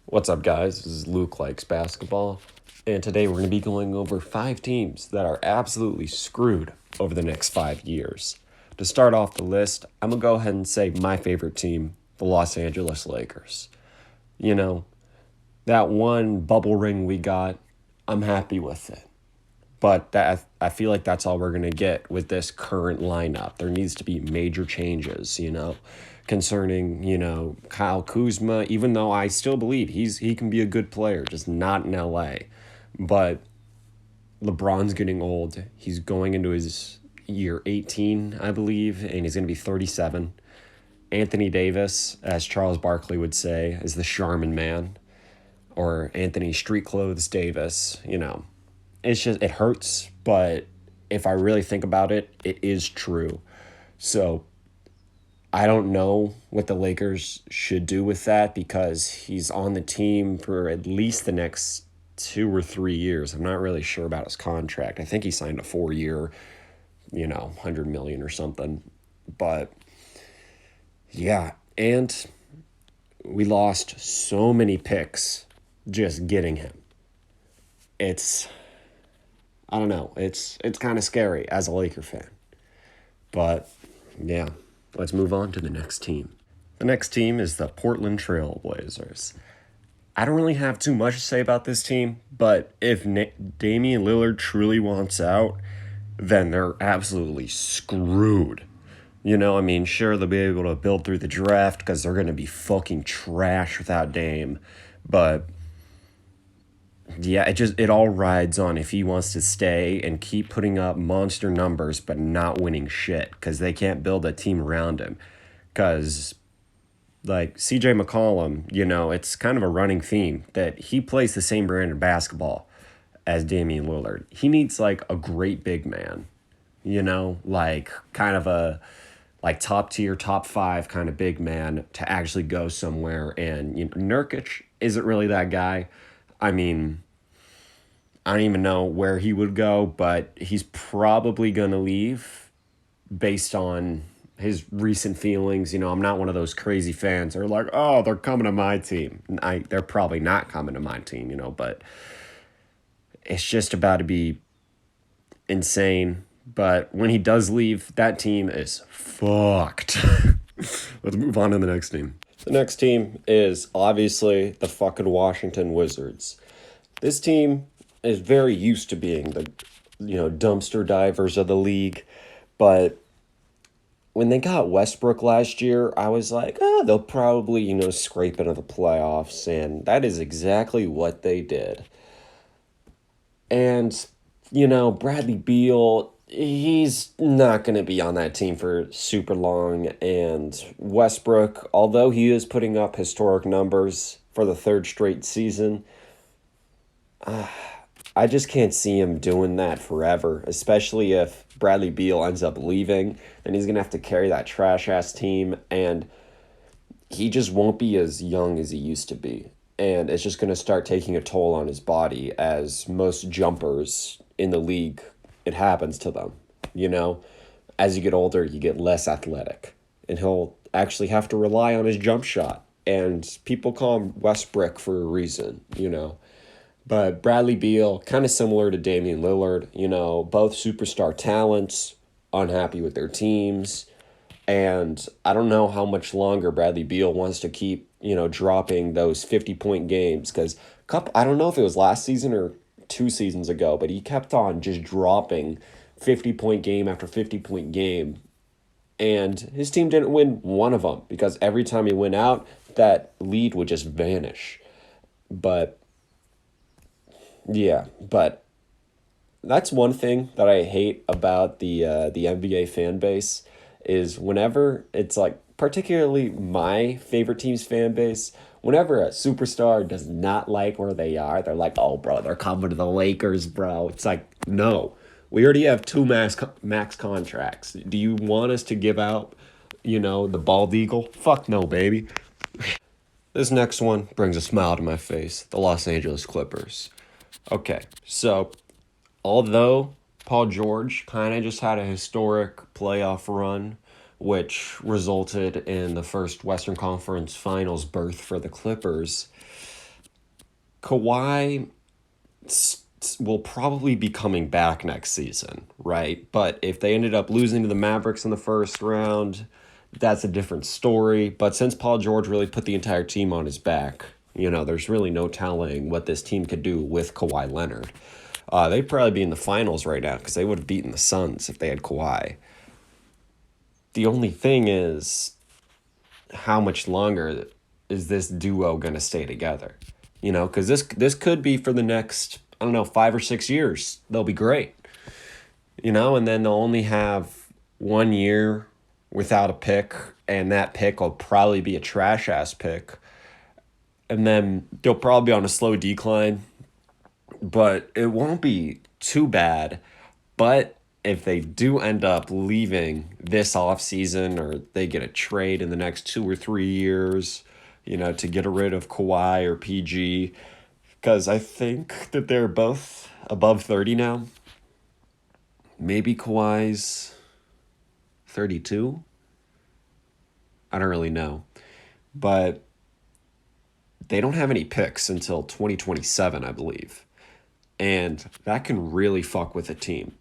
What's up, guys? This is Luke Likes Basketball, and today we're going to be going over 5 teams that are absolutely screwed over the next 5 years. To start off the list, I'm going to go ahead and say my favorite team, the Los Angeles Lakers. You know, that one bubble ring we got, I'm happy with it. But I feel like that's all we're going to get with this current lineup. There needs to be major changes, concerning, Kyle Kuzma, even though I still believe he can be a good player, just not in LA. But LeBron's getting old. He's going into his year 18, I believe, and he's going to be 37. Anthony Davis, as Charles Barkley would say, is the Charmin man, or Anthony Street Clothes Davis, It's just, it hurts, but if I really think about it, it is true. So I don't know what the Lakers should do with that because he's on the team for at least the next 2 or 3 years. I'm not really sure about his contract. I think he signed a 4 year, 100 million or something. But yeah, and we lost so many picks just getting him. I don't know. It's kind of scary as a Laker fan. But yeah, let's move on to the next team. The next team is the Portland Trailblazers. I don't really have too much to say about this team, but if Damian Lillard truly wants out, then they're absolutely screwed. Sure, they'll be able to build through the draft because they're going to be fucking trash without Dame. But yeah, it all rides on if he wants to stay and keep putting up monster numbers but not winning shit because they can't build a team around him. Because like CJ McCollum, it's kind of a running theme that he plays the same brand of basketball as Damian Lillard. He needs like a great big man, like kind of a like top tier, top five kind of big man to actually go somewhere. And Nurkic isn't really that guy. I mean, I don't even know where he would go, but he's probably going to leave based on his recent feelings. I'm not one of those crazy fans that are like, oh, they're coming to my team. They're probably not coming to my team, but it's just about to be insane. But when he does leave, that team is fucked. Let's move on to the next team. The next team is obviously the fucking Washington Wizards. This team is very used to being the, dumpster divers of the league. But when they got Westbrook last year, I was like, they'll probably, scrape into the playoffs. And that is exactly what they did. And, Bradley Beal, he's not going to be on that team for super long. And Westbrook, although he is putting up historic numbers for the third straight season, I just can't see him doing that forever, especially if Bradley Beal ends up leaving. Then he's going to have to carry that trash-ass team, and he just won't be as young as he used to be. And it's just going to start taking a toll on his body, as most jumpers in the league, it happens to them, As you get older, you get less athletic, and he'll actually have to rely on his jump shot. And people call him Westbrook for a reason, But Bradley Beal, kind of similar to Damian Lillard, both superstar talents, unhappy with their teams. And I don't know how much longer Bradley Beal wants to keep, dropping those 50-point games. Because I don't know if it was last season or 2 seasons ago, but he kept on just dropping 50-point game after 50-point game. And his team didn't win one of them because every time he went out, that lead would just vanish. But yeah, but that's one thing that I hate about the NBA fan base is whenever it's like, particularly my favorite team's fan base, whenever a superstar does not like where they are, they're like, oh, bro, they're coming to the Lakers, bro. It's like, no, we already have 2 max contracts. Do you want us to give out, the bald eagle? Fuck no, baby. This next one brings a smile to my face, the Los Angeles Clippers. Okay, so although Paul George kind of just had a historic playoff run, which resulted in the first Western Conference Finals berth for the Clippers, Kawhi will probably be coming back next season, right? But if they ended up losing to the Mavericks in the first round, that's a different story. But since Paul George really put the entire team on his back, there's really no telling what this team could do with Kawhi Leonard. They'd probably be in the finals right now because they would have beaten the Suns if they had Kawhi. The only thing is, how much longer is this duo going to stay together? Because this could be for the next, I don't know, 5 or 6 years. They'll be great. And then they'll only have 1 year without a pick, and that pick will probably be a trash-ass pick. And then they'll probably be on a slow decline, but it won't be too bad. But if they do end up leaving this offseason, or they get a trade in the next 2 or 3 years, to get rid of Kawhi or PG, because I think that they're both above 30 now. Maybe Kawhi's 32. I don't really know. But they don't have any picks until 2027, I believe. And that can really fuck with a team,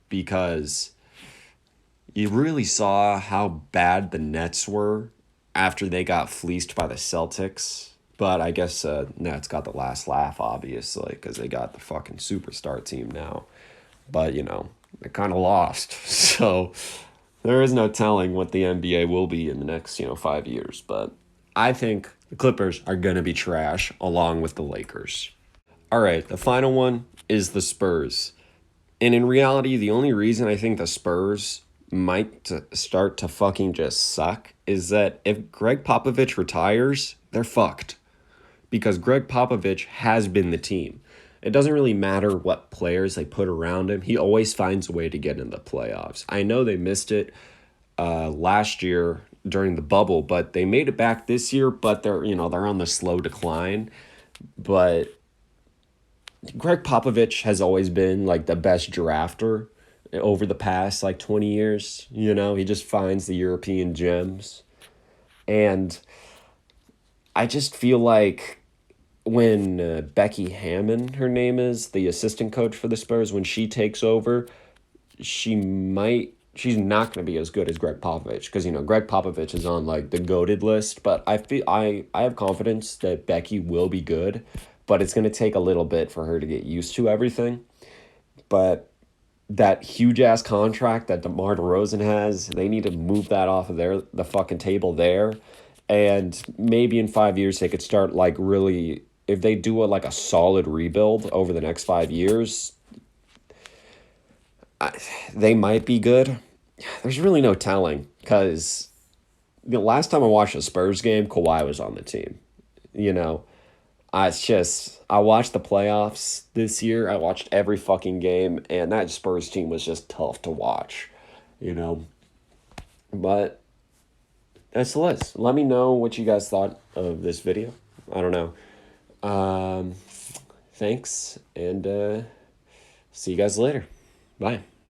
because you really saw how bad the Nets were after they got fleeced by the Celtics. But I guess Nets got the last laugh, obviously, because they got the fucking superstar team now. But, they kind of lost. So there is no telling what the NBA will be in the next, 5 years. But I think the Clippers are going to be trash, along with the Lakers. All right, the final one is the Spurs. And in reality, the only reason I think the Spurs might start to fucking just suck is that if Greg Popovich retires, they're fucked. Because Greg Popovich has been the team. It doesn't really matter what players they put around him. He always finds a way to get into the playoffs. I know they missed it last year during the bubble, but they made it back this year, but they're on the slow decline. But Greg Popovich has always been like the best drafter over the past 20 years. He just finds the European gems. And I just feel like when Becky Hammon, her name is, the assistant coach for the Spurs, when she takes over, she's not going to be as good as Greg Popovich, because Greg Popovich is on the goated list, but I have confidence that Becky will be good, but it's going to take a little bit for her to get used to everything. But that huge ass contract that DeMar DeRozan has, they need to move that off of the fucking table there. And maybe in 5 years they could start really, if they do a solid rebuild over the next 5 years, they might be good. There's really no telling, because the last time I watched a Spurs game, Kawhi was on the team. I watched the playoffs this year. I watched every fucking game, and that Spurs team was just tough to watch, But that's the list. Let me know what you guys thought of this video. I don't know. Thanks, and see you guys later. Bye.